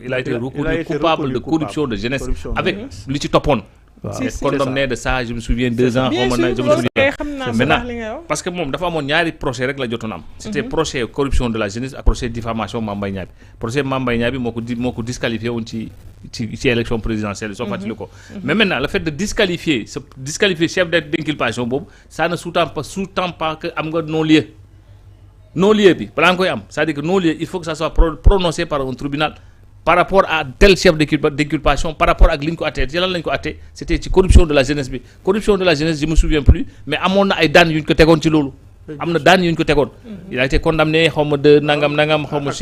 il a été reconnu coupable de corruption de jeunesse avec li ci topone condamné de ça je me souviens 2 ans maintenant parce que mom dafa amone ñaari procès rek la jotone am c'était procès corruption de la jeunesse ak procès diffamation Mame Mbaye Niang procès Mame Mbaye Niang bi moko disqualifié won ci élection présidentielle so fatali ko mais maintenant le fait de disqualifier chef d'inculpation bob ça ne sous-tend pas que am nga non-lieu bi balaa nga koy am c'est-à-dire que non-lieu il faut que ça soit prononcé par un tribunal par rapport à tel chef d'inculpation par rapport à li ñu ko attee ci lan lañ ko attee c'était ci corruption de la jeunesse bi corruption de la jeunesse je me souviens plus mais amoon na ay daan yu ñu ko tegoon ci loolu am na daan yu ñu ko tegoon il a été condamné xaw ma de nangam xaw ma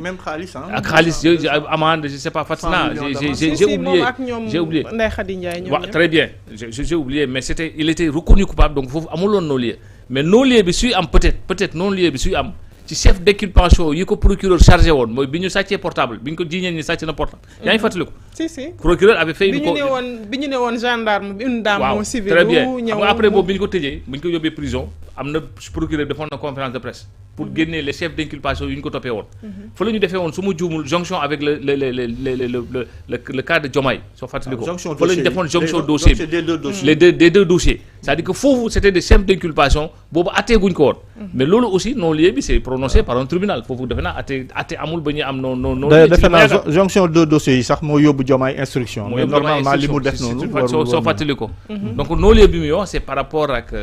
même xaalis ak xaalis amende je sais pas Fatina j'ai oublié Ndeye Khady Ndiaye ñoom très bien j'ai oublié mais il était reconnu coupable donc foofu amuloon non-lieu mais non-lieu bi suy am peut-être non-lieu bi suy am ci chef d'inculpation yi ko procureur chargé woon mooy bi ñu sàccee portable bi ñu ko jiiñee ni sàcc na portable yaa ngi fàttaliku si procureur avait fait bi ñu ne woon gendarme une dame civile très bien xam nga après boobu bi ñu ko tëjee bi ñu ko yóbbee prison am na procureur defoon na conférence de presse pour génner les chefs d'inculpation yu ñu ko toppee woon fa la ñu defee woon su ma juumul jonction avec le cas de Diomaye soo fàttaliku fa la ñu defoon jonction dossier bi des deux dossiers c'est-à-dire que foofu c'était des chefs d'inculpation boobu attee guñ ko woon mais loolu aussi non-lieu bi c'est prononcé par un tribunal foofu defe naa atte amul ba ñu am non defe naa jonction de dossiers yi sax moo yóbbu Diomaye instruction mais normalement li mu def noonu soo fàttaliku donc non-lieu bi muy wax c'est par rapport ak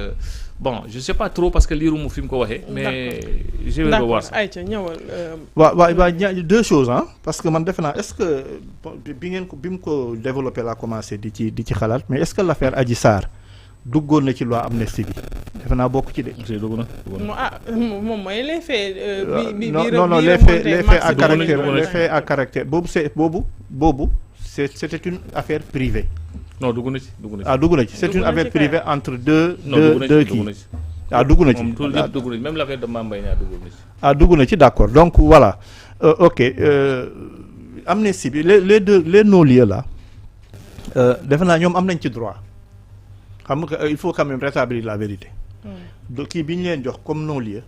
bon je sais pas trop parce que liiru mu fi mu ko waxee mais je vais revoir ça ayca ñëwal waaw deux choses hein parce que man defe naa est-ce que bi mu ko développé la commencé di ci xalaat mais est-ce que l'affaire Adji Sarr duggoon na ci loi amnistie bi defe naa bokk ci de moom mooy les faits non les faits à caractère boobu c'était une affaire privée non dugg na ci c'est une affaire privée entre deux kii dugg na ci même l'affaire de Mame Mbaye Niang dugg na ci d'accord donc voilà ok amnistie bi les non-lieux là defe naa ñoom am nañ ci droit xam nga il faut quand même rétablir la vérité donc kii bi ñu leen jox comme non-lieu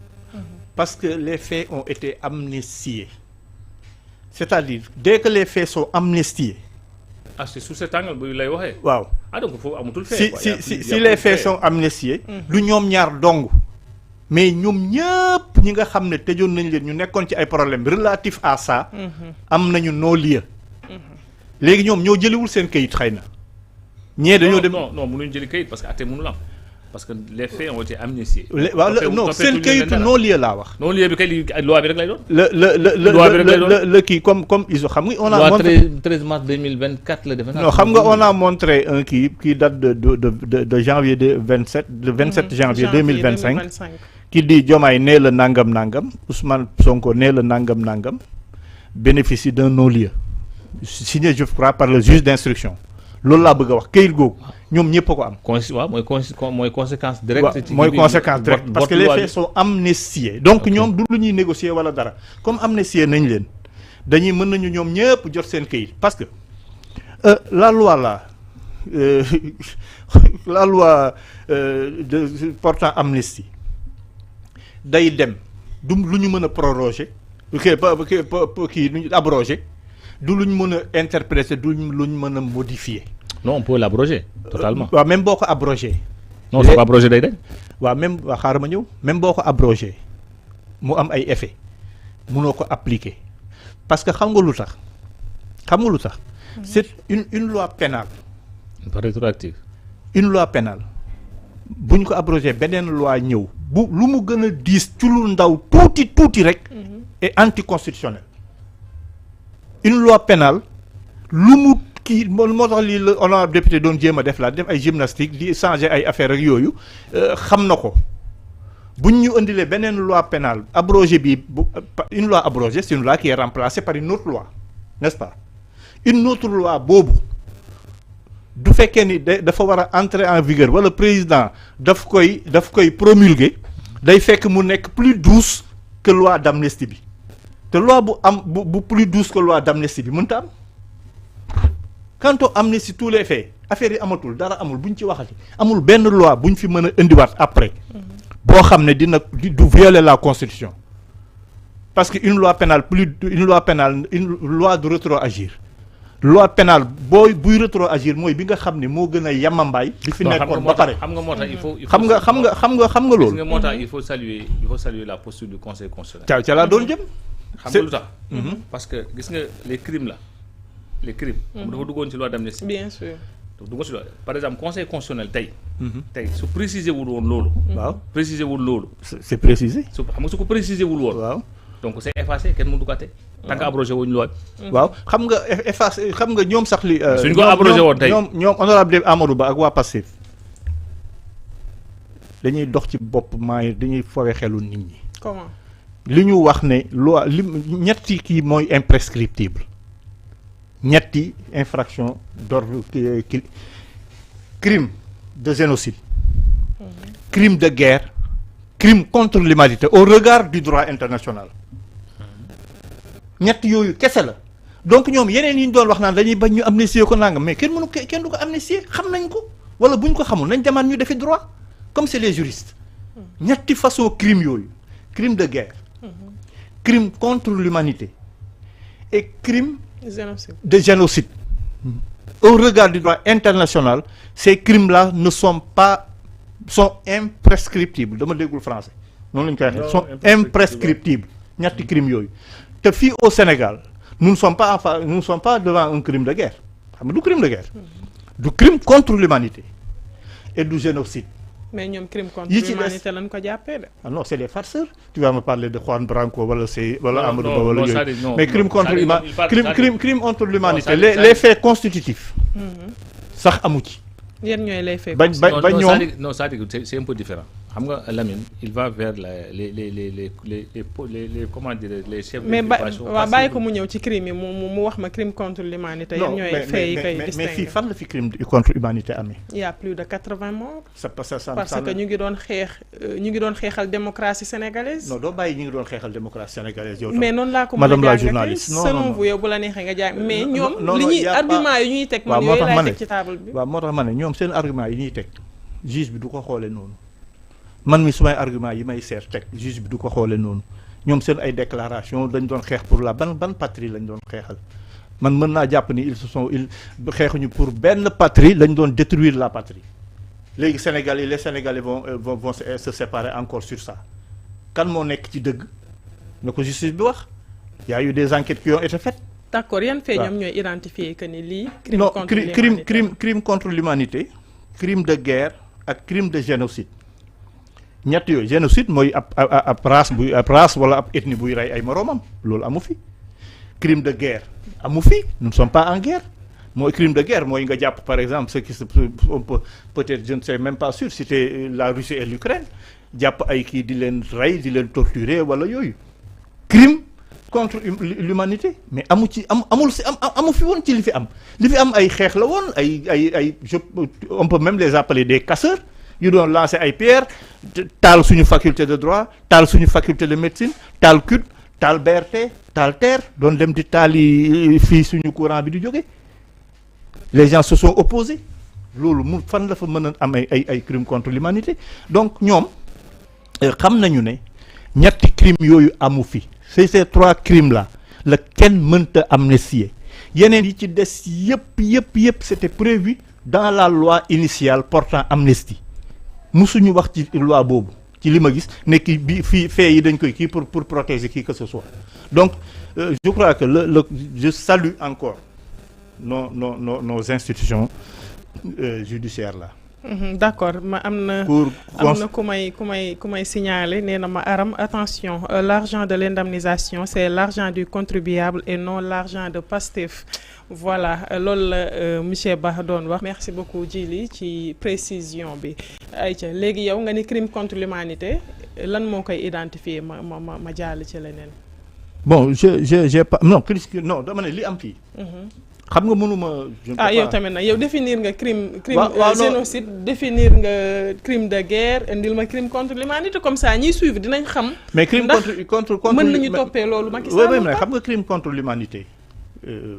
parce que les faits ont été amnistiés c'est-à-dire dès que les faits sont amnistiés c'est sous cet angle bu lay waxee waaw donc foofu amatul fait si les faits sont amnistiés du ñoom ñaar dong mais ñoom ñëpp ñi nga xam ne tëjoon nañ leen ñu nekkoon ci ay problèmes relatifs à ça am nañu non-lieu léegi ñoom ñoo jëliwul seen kayit xëy na ñee dañoo dem non mënuñ jëli kayit parce que atte mënul am parce que les faits ont été amnistiés non seen kayitu non-lieu laa wax non-lieu bi kay loi bi rek lay doon le kii comme ils ont xam nga on a montré 13 mars 2024 la defe naa non xam nga on a montré un qui date de janvier de 27 janvier 2025 qui dit Diomaye nee la nangam Ousmane Sonko nee la nangam bénéficie d'un non-lieu signé je crois par le juge d'instruction loolu laa bëgg a wax kayit googu ñoom ñëpp a ko am. waaw mooy conséquence directe. mooy conséquence directe parce que les faits sont amnistiés. donc ñoom du lu ñuy négocier wala dara comme amnistié nañ leen dañuy mën nañu ñoom ñëpp jot seen kayit parce que la loi là la loi de portant amnistie day dem du lu ñu mën a proroger kii lu ñu abroger du lu ñu mën a interpréter du lu ñu mën a modifier. non on peut l'abroger totalement. waaw même boo ko abrogé. non soo ko abrogé day dañ. waaw même waa xaaral ma ñëw même boo ko abrogé mu am ay effets mënoo ko appliquer parce que xam nga lu tax c'est une loi pénale. pas rétroactive. une loi pénale bu ñu ko abrogé beneen loi ñëw bu lu mu gën a diis ci lu ndaw tuuti rek. est anticonstitutionnel. une loi pénale lu mu kii moo tax lii la honorable député doon jéem a def ay gymnastique di changer ay affaire ak yooyu xam na ko buñ ñu indilee beneen loi pénale abrogée bi une loi abrogée c'est une loi qui est remplacée par une autre loi n'est-ce pas une autre loi boobu du fekkee ni dafa war a entrer en vigueur wala président daf koy promulguer day fekk mu nekk plus douce que loi d'amnistie bi te loi bu am bu plus douce que loi d'amnistie bi mënta am quand on amnistie tous les faits affaire yi amatul dara amul buñ ci waxati amul benn loi buñ fi mën a indiwaat après boo xam ne du violer la constitution parce que une loi pénale une loi de rétroagir loi pénale buy rétroagir mooy bi nga xam ne moo gën a yamambaay bi fi nekkoon ba pare xam nga moo tax il faut xam nga loolu moo tax il faut saluer la posture du conseil constitutionnel. ca laa doon jëm. xam nga lu tax. parce que gis nga les crimes là les crimes. dafa duggoon ci loi d'amnistie. bien sûr. dafa duggoon ci loi par exemple conseil constitutionnel tey su préciser wul woon loolu. waaw préciser wul loolu. c'est précisé. xam nga su ko préciser wul woon. waaw donc c'est effacé kenn mënu ko àtte. tant que abrogé wuñ loi. waaw xam nga effacé xam nga ñoom sax li. suñ ko abrogé woon tey ñoom honorable Amadou Ba ak waa Pastef dañuy dox ci bopp maay dañuy fowe xelu nit ñi. comment. li ñu wax ne loi ñetti kii mooy imprescriptible ñetti infraction d'ordre crime de génocide crime de guerre crime contre l'humanité au regard du droit international ñett yooyu kese la donc ñoom yeneen yi ñu doon wax naan dañuy bañ ñu amnistier ko nangam mais kenn du ko amnistier xam nañ ko wala bu ñu ko xamul nañ demaat ñu defi droit comme c'est les juristes ñetti façon crime yooyu crime de guerre crime contre l'humanité et crime de génocide au regard du droit international ces crimes-là sont imprescriptibles dama déggul français noonu lañu koy waxee sont imprescriptibles ñetti crimes yooyu te fii au Sénégal nous ne sommes pas devant un crime de guerre xam nga du crime de guerre du crime contre l'humanité et du génocide. mais ñoom crime contre l'humanité lañ ko jàppee de. ah non c'est des farceurs tu vas me parler de Juan Branco wala Amadou Ba wala yooyu mais crime contre l'humanité les faits constitutifs sax amu ci. yan ñooy lay faits ba ñoom non c'est-à-dire c'est un peu différent xam nga Lamine il va vers les comment dire les chefs mais waaw bàyyi ko mu ñëw ci crime yi mu wax ma crime contre l'humanité yan ñooy faits yi koy distinguer mais fii fan la fi crime contre l'humanité amee. il y a plus de 80 morts. parce que ñu ngi doon xeexal démocratie sénégalaise. non doo bàyyi ñu ngi doon xeexal démocratie sénégalaise yow. mais noonu laa ko madame la journaliste selon vous yow bu la neexee nga jaay mais ñoom li ñuy argument yi ñuy teg man yooyu laay teg ci table bi. waaw moo tax ma ne ñoom seen argument yi ñuy teg juge bi du ko xoolee noonu man mi sumay argument yi may seet teg juge bi du ko xoolee noonu ñoom seen ay déclaration dañ doon xeex pour la ban patrie lañ doon xeexal man mën naa jàpp ni ils xeexuñu pour benn patrie lañ doon détruire la patrie léegi les Sénégalais vont se séparer encore sur ça kan moo nekk ci dëgg na ko justice bi wax y a eu des enquêtes qui ont été faites. d'accord yan fee ñoom ñooy identifier que ni lii. crime contre l'humanité crime de guerre ak crime de génocide ñett yooyu génocide mooy ab race wala ab ethnie buy rey ay moroomam loolu amu fi crime de guerre amu fi nous ne sommes pas en guerre mooy crime de guerre mooy nga jàpp par exemple ce qui on peut-être je ne sais même pas sûr si c'était la Russie et l'Ukraine jàpp ay kii di leen rey di leen torturer wala yooyu crime contre l'humanité mais amu fi woon ci li fi am ay xeex la woon ay on peut même les appeler des casseurs yu doon lancer ay pierres taal suñu faculté de droit taal suñu faculté de médecine taal CUD taal BRT taal TER doon dem di taali fii suñu courant bi di jóge les gens se sont opposés loolu mu fan la fa mën a am ay crimes contre l'humanité donc ñoom xam nañu ne ñetti crimes yooyu amu fi c'est ces 3 crimes là la kenn mënta amnistier yeneen yi ci des yëpp c'était prévu dans la loi initiale portant amnistie musuñu wax ci loi boobu ci li ma gis ne kii bi fii fee yi dañ koy kii pour protéger qui que ce soit donc je crois que je salue encore nos institutions judiciaires là. D'accord ma am na ku may signaler nee na ma Aram attention l'argent de l'indemnisation c'est l'argent du contribuable et non l'argent de Pastef voilà loolu la monsieur Ba doon wax. merci beaucoup Djily ci précision bi ayca léegi yow nga ni crime contre l'humanité lan moo koy identifier ma jàll ci leneen. bon j'ai pas non dama ne li am fii. xam nga mënuma. yow tamit nag yow définir nga crime génocide définir nga crime de guerre indil ma crime contre l'humanité comme ça ñiy suivre dinañ xam. mais crime contre mën nañu toppee loolu Macky Sall mais xam nga crime contre l'humanité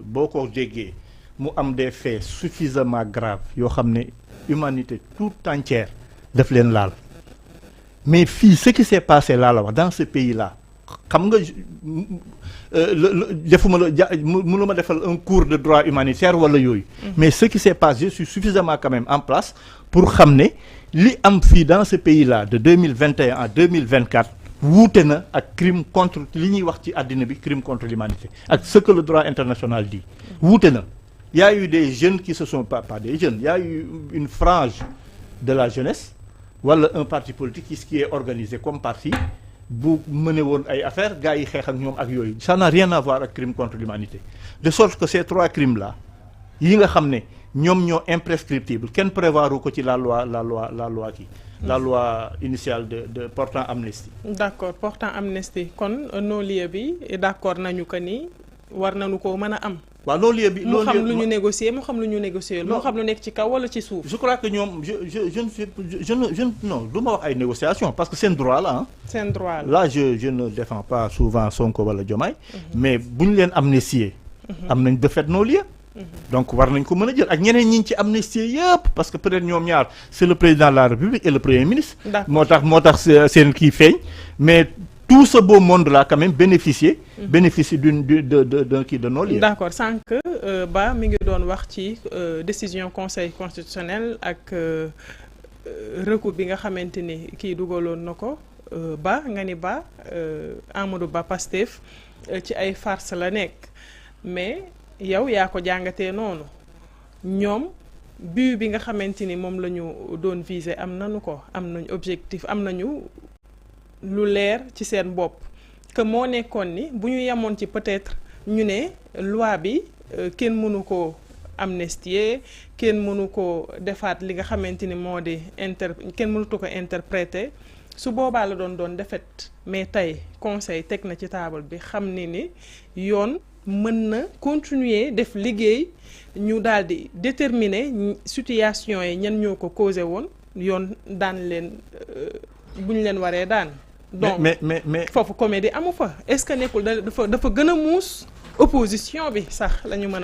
boo ko déggee mu am des faits suffisamment graves yoo xam ne humanité tout entière daf leen laal mais fii ce qui s'est passé là la wax dans ce pays là xam nga defuma la mënuma defal un cours de droit humanitaire wala yooyu. Mais ce qui s'est passé, je suis suffisamment quand même en place pour xam ne li am fii dans ce pays là de 2021 à 2024 wuute na ak crime contre li ñuy wax ci àddina bi crime contre l'humanité ak ce que le droit international dit wuute na. Il y a eu des jeunes qui se sont pas des jeunes, il y a eu une frange de la jeunesse wala un parti politique qui est organisé comme parti bu mëne woon ay affaires gars yi xeex ak ñoom ak yooyu. Ça n'a rien à voir ak crime contre l'humanité, de sorte que ces trois crimes là yi nga xam ne ñoom ñoo imprescriptible kenn prévoiru ko ci la loi initiale de portant amnistie. D'accord, portant amnistie kon non-lieu bi d'accord nañu ko ni war nañu ko mën a am. waaw loolu yëpp bi mu xam lu ñu négocier mu xam lu ñu négocier mu xam lu nekk ci kaw wala ci suuf. je crois que ñoom je non du ma wax ay négociations parce que seen droit la ah. seen droit la là je ne défends pas souvent Sonko wala Diomaye. mais bu ñu leen amnistier. am nañ de fait non-lieu. donc war nañ ko mën a jël ak ñeneen ñi ci amnistier yëpp parce que peut-être ñoom ñaar c'est le président de la République et le premier ministre. moo tax seen kii feeñ mais. Tout ce beau monde-là quand même bénéficie d'un kii de non-lieu. D'accord, sans que Ba mi ngi doon wax ci décision conseil constitutionnel ak recours bi nga xamante ni kii dugaloon na ko Ba nga ni Ba Amadou Ba Pastef ci ay farce la nekk mais yow yaa ko jàngatee noonu ñoom but bi nga xamante ni moom la ñu doon viser am nañu ko am nañu objectif am nañu. lu leer ci seen bopp que moo nekkoon ni bu ñu yemoon ci peut-être ñu ne loi bi kenn mënu ko amnistier kenn mënu ko defaat li nga xamante ni moo di kenn mënutu ko interpréter su boobaa la doon defet mais tey conseil teg na ci table bi xam ni yoon mën na continuer def liggéey ñu daal di déterminer situation yi ñan ñoo ko causé woon yoon daan leen bu ñu leen waree daan. donc mais foofu comédie amu fa est-ce que nekkul dafa gën a muus opposition bi sax la ñu mën a